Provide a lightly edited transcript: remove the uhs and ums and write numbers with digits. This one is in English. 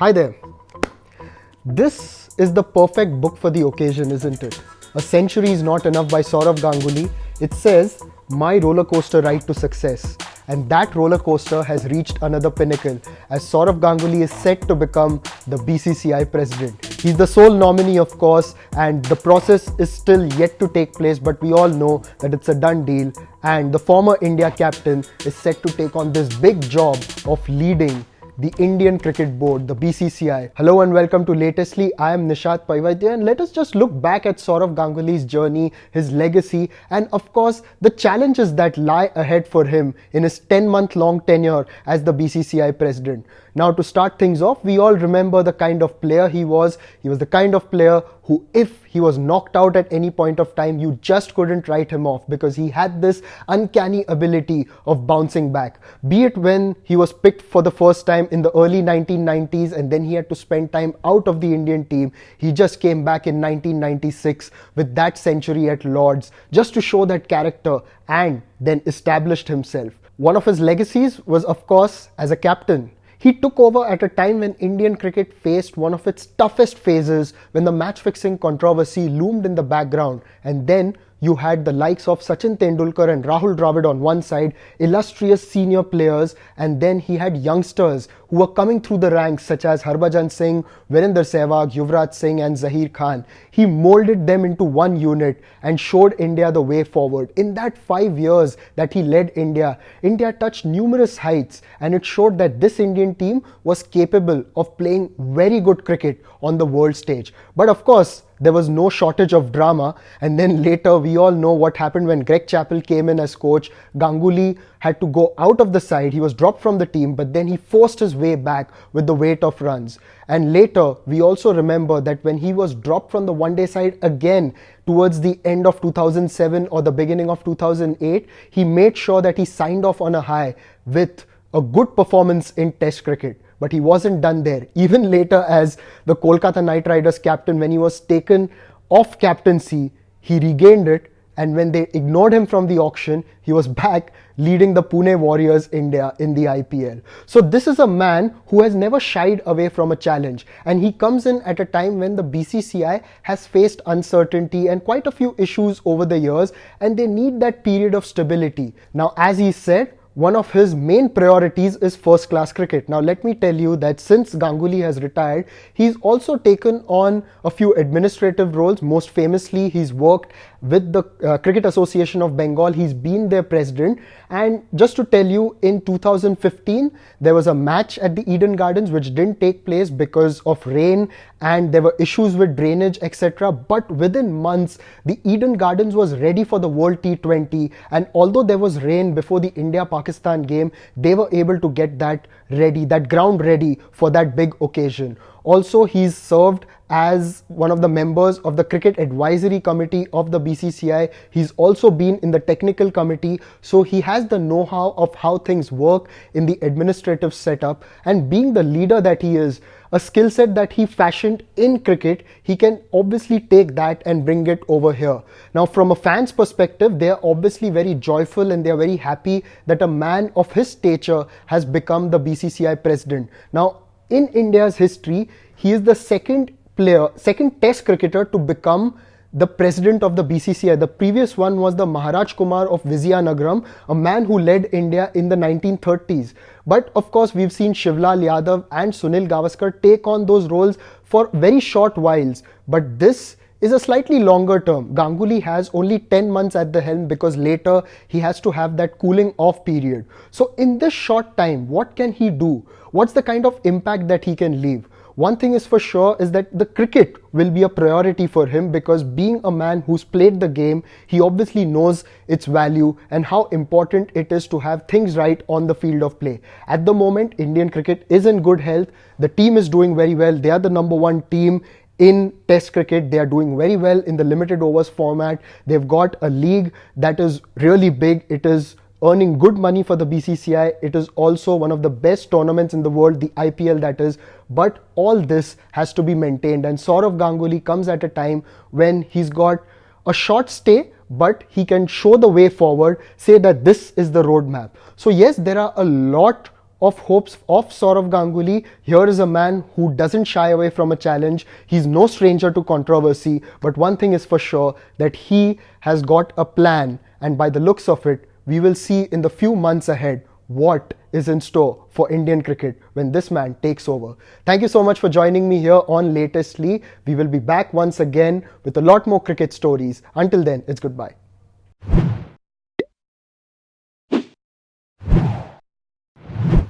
Hi there. This is the perfect book for the occasion, isn't it? A Century is Not Enough by Sourav Ganguly. It says, my roller coaster ride to success. And that roller coaster has reached another pinnacle as Sourav Ganguly is set to become the BCCI president. He's the sole nominee, of course, and the process is still yet to take place, but we all know that it's a done deal. And the former India captain is set to take on this big job of leading the Indian Cricket Board, the BCCI. Hello and welcome to Latestly. I am Nishat Paivaidya, and let us just look back at Sourav Ganguly's journey, his legacy, and of course the challenges that lie ahead for him in his 10-month-long tenure as the BCCI president. Now, to start things off, we all remember the kind of player he was. He was the kind of player who, if he was knocked out at any point of time, you just couldn't write him off because he had this uncanny ability of bouncing back. Be it when he was picked for the first time in the early 1990s and then he had to spend time out of the Indian team. He just came back in 1996 with that century at Lords just to show that character and then established himself. One of his legacies was, of course, as a captain. He took over at a time when Indian cricket faced one of its toughest phases, when the match-fixing controversy loomed in the background, and then you had the likes of Sachin Tendulkar and Rahul Dravid on one side, illustrious senior players, and then he had youngsters who were coming through the ranks such as Harbhajan Singh, Virender Sehwag, Yuvraj Singh and Zaheer Khan. He molded them into one unit and showed India the way forward. In that 5 years that he led India, India touched numerous heights and it showed that this Indian team was capable of playing very good cricket on the world stage. But of course, there was no shortage of drama, and then later we all know what happened when Greg Chappell came in as coach. Ganguly had to go out of the side, he was dropped from the team, but then he forced his way back with the weight of runs. And later we also remember that when he was dropped from the one-day side again towards the end of 2007 or the beginning of 2008, he made sure that he signed off on a high with a good performance in Test cricket. But he wasn't done there. Even later as the Kolkata Knight Riders captain, when he was taken off captaincy, he regained it, and when they ignored him from the auction, he was back leading the Pune Warriors India in the IPL. So this is a man who has never shied away from a challenge, and he comes in at a time when the BCCI has faced uncertainty and quite a few issues over the years, and they need that period of stability. Now, as he said, one of his main priorities is first-class cricket. Now, let me tell you that since Ganguly has retired, he's also taken on a few administrative roles. Most famously, he's worked with the Cricket Association of Bengal. He's been their president. And just to tell you, in 2015, there was a match at the Eden Gardens which didn't take place because of rain and there were issues with drainage, etc. But within months, the Eden Gardens was ready for the World T20. And although there was rain before the India-Pakistan game, they were able to get that ready, that ground ready for that big occasion. Also, he's served as one of the members of the Cricket Advisory Committee of the BCCI. He's also been in the technical committee, so he has the know-how of how things work in the administrative setup. And being the leader that he is, a skill set that he fashioned in cricket, he can obviously take that and bring it over here. Now, from a fan's perspective, they are obviously very joyful and they are very happy that a man of his stature has become the BCCI president. Now, in India's history, he is the second Test cricketer to become the president of the BCCI. The previous one was the Maharaj Kumar of Vizianagaram, a man who led India in the 1930s. But of course, we've seen Shivlal Yadav and Sunil Gavaskar take on those roles for very short whiles. But this is a slightly longer term. Ganguly has only 10 months at the helm because later he has to have that cooling off period. So in this short time, what can he do? What's the kind of impact that he can leave? One thing is for sure is that the cricket will be a priority for him because being a man who's played the game, he obviously knows its value and how important it is to have things right on the field of play. At the moment, Indian cricket is in good health. The team is doing very well. They are the number one team in Test cricket. They are doing very well in the limited overs format. They've got a league that is really big. It is earning good money for the BCCI. It is also one of the best tournaments in the world, the IPL that is. But all this has to be maintained, and Sourav Ganguly comes at a time when he's got a short stay, but he can show the way forward, say that this is the roadmap. So yes, there are a lot of hopes of Saurav Ganguly. Here is a man who doesn't shy away from a challenge. He's no stranger to controversy, but one thing is for sure, that he has got a plan, and by the looks of it, we will see in the few months ahead what is in store for Indian cricket when this man takes over. Thank you so much for joining me here on Latestly. We will be back once again with a lot more cricket stories. Until then, it's goodbye.